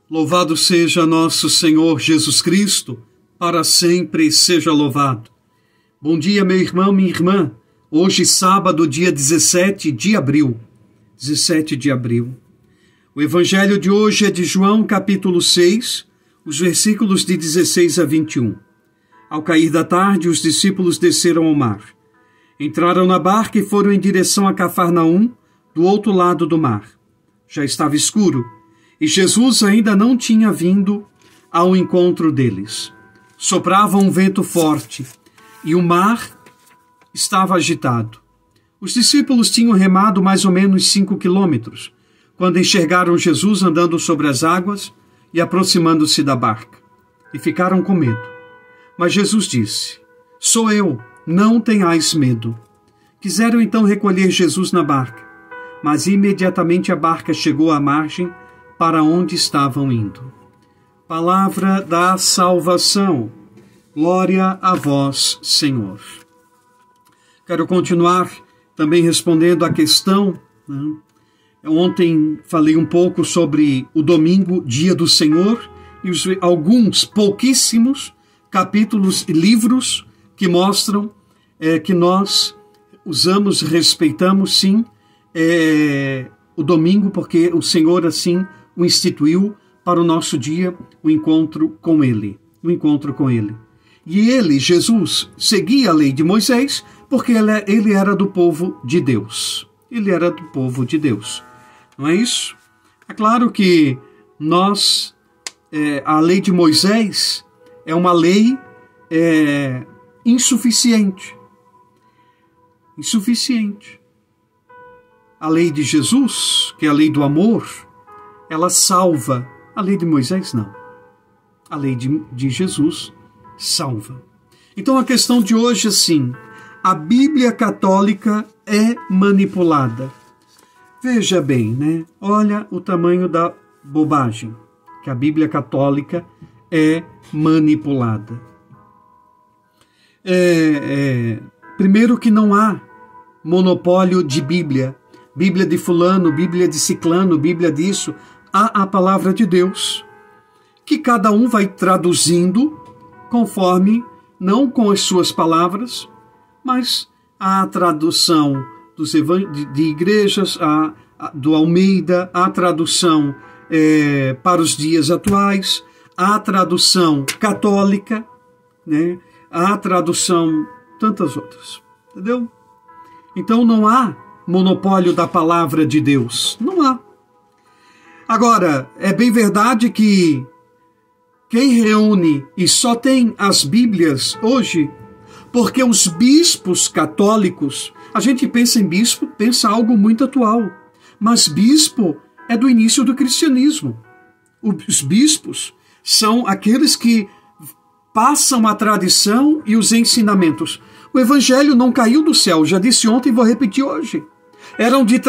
Louvado seja nosso Senhor Jesus Cristo, para sempre seja louvado. Bom dia, meu irmão, minha irmã. Hoje, sábado, dia 17 de abril. 17 de abril. O evangelho de hoje é de João, capítulo 6, os versículos de 16 a 21. Ao cair da tarde, os discípulos desceram ao mar. Entraram na barca e foram em direção a Cafarnaum, do outro lado do mar. Já estava escuro, e Jesus ainda não tinha vindo ao encontro deles. Soprava um vento forte, e o mar estava agitado. Os discípulos tinham remado mais ou menos 5 quilômetros, quando enxergaram Jesus andando sobre as águas e aproximando-se da barca, e ficaram com medo. Mas Jesus disse: "Sou eu, não tenhais medo." Quiseram então recolher Jesus na barca, mas imediatamente a barca chegou à margem para onde estavam indo. Palavra da salvação. Glória a vós, Senhor. Quero continuar também respondendo à questão, Ontem falei um pouco sobre o domingo, dia do Senhor, e alguns pouquíssimos capítulos e livros que mostram que nós usamos, respeitamos sim o domingo, porque o Senhor assim o instituiu para o nosso dia, o encontro com Ele. E ele, Jesus, seguia a lei de Moisés, porque ele era do povo de Deus. Ele era do povo de Deus. Não é isso? É claro que a lei de Moisés é uma lei insuficiente. A lei de Jesus, que é a lei do amor, ela salva. A lei de Moisés, não. A lei de Jesus salva. Então a questão de hoje é assim: a Bíblia católica é manipulada. Veja bem, né? Olha o tamanho da bobagem, que a Bíblia católica é manipulada. Primeiro que não há monopólio de Bíblia. Bíblia de fulano, Bíblia de ciclano, Bíblia disso. Há a palavra de Deus, que cada um vai traduzindo conforme, não com as suas palavras, mas a tradução de igrejas, do Almeida, a tradução para os dias atuais, a tradução católica, né? A tradução, tantas outras, entendeu? Então não há monopólio da palavra de Deus, não há. Agora, é bem verdade que quem reúne e só tem as Bíblias hoje, porque os bispos católicos, a gente pensa em bispo, pensa algo muito atual, mas bispo é do início do cristianismo. Os bispos são aqueles que passam a tradição e os ensinamentos. O evangelho não caiu do céu, já disse ontem e vou repetir hoje. Eram de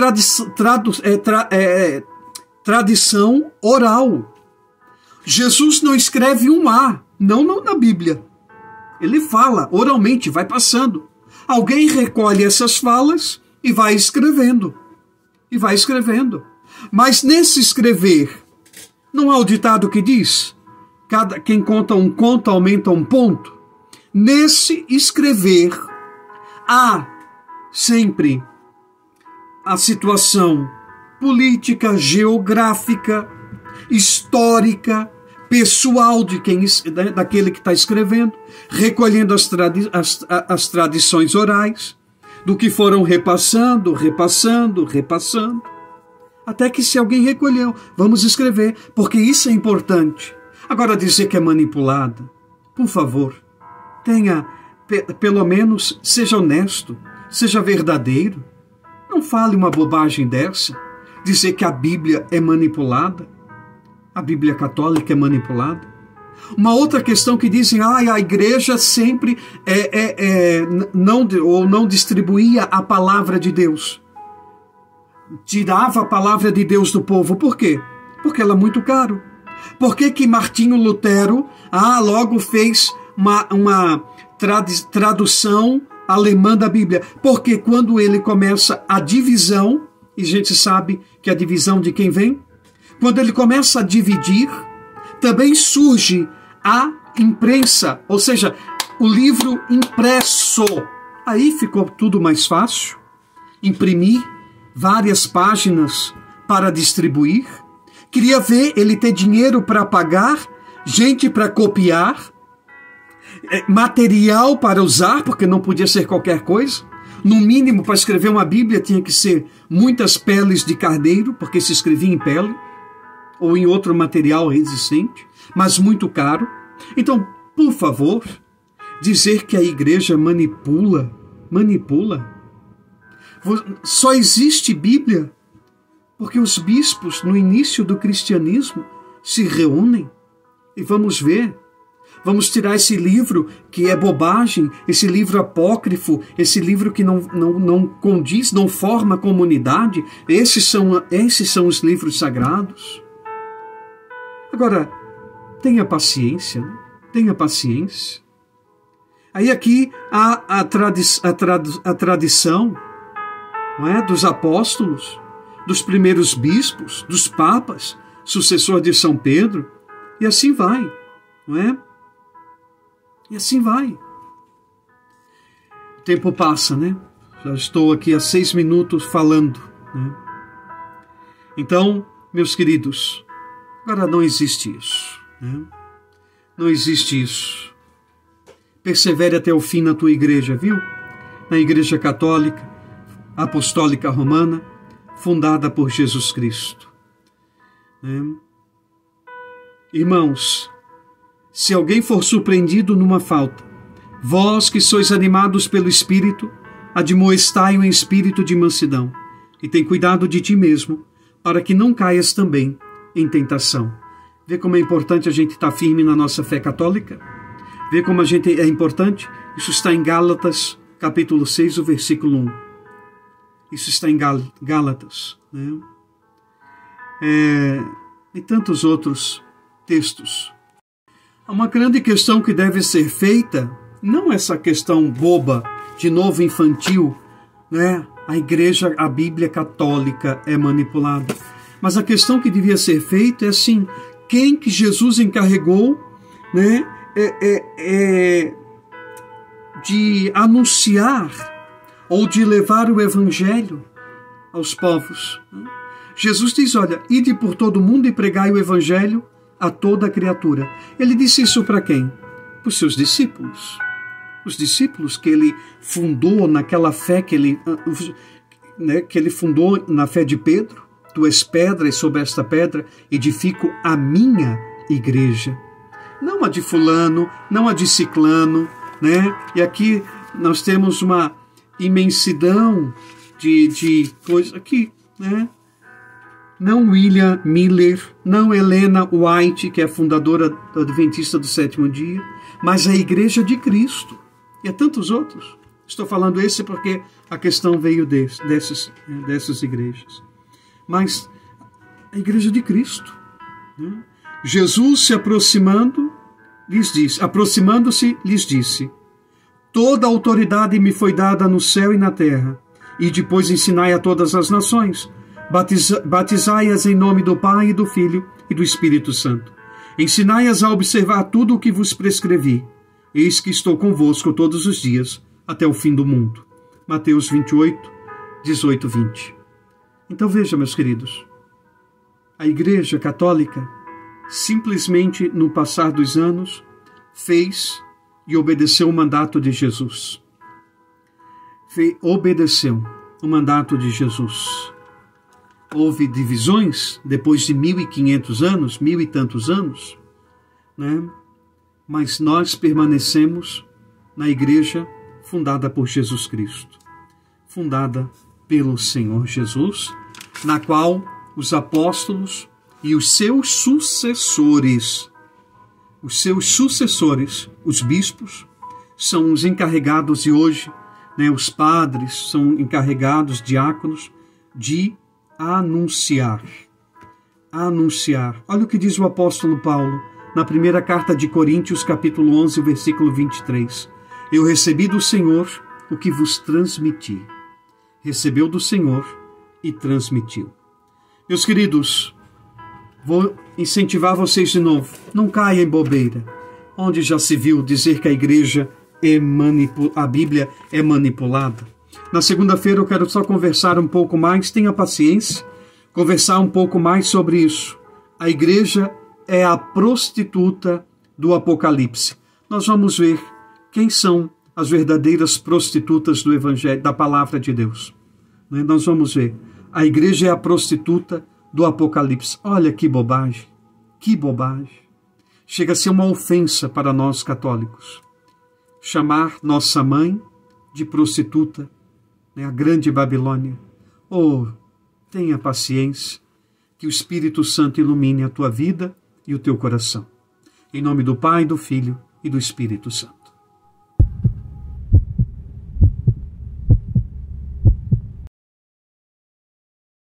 tradição oral. Jesus não escreve um A, não na Bíblia. Ele fala oralmente, vai passando. Alguém recolhe essas falas e vai escrevendo. Mas nesse escrever, não há o ditado que diz: quem conta um conto aumenta um ponto? Nesse escrever, há sempre a situação política, geográfica, histórica, pessoal daquele que está escrevendo, recolhendo as tradições orais, do que foram repassando, até que se alguém recolheu, vamos escrever, porque isso é importante. Agora dizer que é manipulada, por favor, pelo menos seja honesto, seja verdadeiro. Não fale uma bobagem dessa, dizer que a Bíblia é manipulada, a Bíblia católica é manipulada. Uma outra questão que dizem, a igreja sempre não distribuía a palavra de Deus. Tirava a palavra de Deus do povo. Por quê? Porque ela é muito caro. Por que Martinho Lutero logo fez uma tradução alemã da Bíblia? Porque quando ele começa a divisão, e a gente sabe que a divisão de quem vem? Quando ele começa a dividir, também surge a imprensa, ou seja, o livro impresso. Aí ficou tudo mais fácil. Imprimir várias páginas para distribuir. Queria ver ele ter dinheiro para pagar, gente para copiar, material para usar, porque não podia ser qualquer coisa. No mínimo, para escrever uma Bíblia tinha que ser muitas peles de carneiro, porque se escrevia em pele ou em outro material resistente, mas muito caro. Então, por favor, dizer que a igreja manipula. Só existe Bíblia porque os bispos, no início do cristianismo, se reúnem e vamos ver. Vamos tirar esse livro que é bobagem, esse livro apócrifo, esse livro que não condiz, não forma comunidade. Esses são os livros sagrados. Agora, tenha paciência, né? Tenha paciência. Aí aqui há a tradição, não é? Dos apóstolos, dos primeiros bispos, dos papas, sucessor de São Pedro, e assim vai, não é? E assim vai. O tempo passa, né? Já estou aqui há 6 minutos falando, né? Então, meus queridos, agora não existe isso, né? Não existe isso. Persevere até o fim na tua igreja, viu? Na Igreja Católica, Apostólica Romana, fundada por Jesus Cristo. Irmãos, se alguém for surpreendido numa falta, vós que sois animados pelo Espírito, admoestai-o em espírito de mansidão, e tem cuidado de ti mesmo, para que não caias também em tentação. Vê como é importante a gente estar firme na nossa fé católica? Vê como é importante? Isso está em Gálatas, capítulo 6, o versículo 1. Isso está em Gálatas, né? E tantos outros textos. Há uma grande questão que deve ser feita, não essa questão boba, de novo infantil, né? A igreja, a Bíblia católica é manipulada. Mas a questão que devia ser feita é assim, quem que Jesus encarregou, né? De anunciar ou de levar o evangelho aos povos. Jesus diz, olha, ide por todo mundo e pregai o evangelho a toda criatura. Ele disse isso para quem? Para os seus discípulos. Os discípulos que ele fundou naquela fé que ele fundou na fé de Pedro. Tu és pedra e sobre esta pedra edifico a minha igreja. Não a de fulano, não a de ciclano, né? E aqui nós temos uma imensidão de coisas aqui, né? Não William Miller, não Helena White, que é a fundadora da Adventista do Sétimo Dia, mas a Igreja de Cristo. E há tantos outros. Estou falando esse porque a questão veio dessas igrejas. Mas a Igreja de Cristo, né? Jesus se aproximando-se, lhes disse, toda a autoridade me foi dada no céu e na terra, e depois ensinai a todas as nações, batizai-as em nome do Pai, e do Filho e do Espírito Santo. Ensinai-as a observar tudo o que vos prescrevi. Eis que estou convosco todos os dias, até o fim do mundo. Mateus 28, 18, 20. Então veja, meus queridos, a Igreja Católica simplesmente, no passar dos anos, fez e obedeceu o mandato de Jesus. Obedeceu o mandato de Jesus. Houve divisões depois de 1.500 anos, 1.000 e tantos anos, né? Mas nós permanecemos na igreja fundada por Jesus Cristo, fundada pelo Senhor Jesus, na qual os apóstolos e os seus sucessores, os bispos, são os encarregados, e hoje, né, os padres são encarregados, diáconos, de anunciar. Olha o que diz o apóstolo Paulo na primeira carta de Coríntios, capítulo 11, versículo 23. Eu recebi do Senhor o que vos transmiti. Recebeu do Senhor e transmitiu. Meus queridos, Vou incentivar vocês de novo. Não caia em bobeira. Onde já se viu dizer que a igreja a Bíblia é manipulada? Na segunda-feira eu quero só conversar um pouco mais, tenha paciência, conversar um pouco mais sobre isso. A igreja é a prostituta do Apocalipse. Nós vamos ver quem são as verdadeiras prostitutas do Evangelho, da Palavra de Deus. Nós vamos ver. A igreja é a prostituta do Apocalipse. Olha que bobagem, que bobagem. Chega a ser uma ofensa para nós católicos chamar nossa mãe de prostituta, a grande Babilônia. Oh, tenha paciência, que o Espírito Santo ilumine a tua vida e o teu coração. Em nome do Pai, do Filho e do Espírito Santo.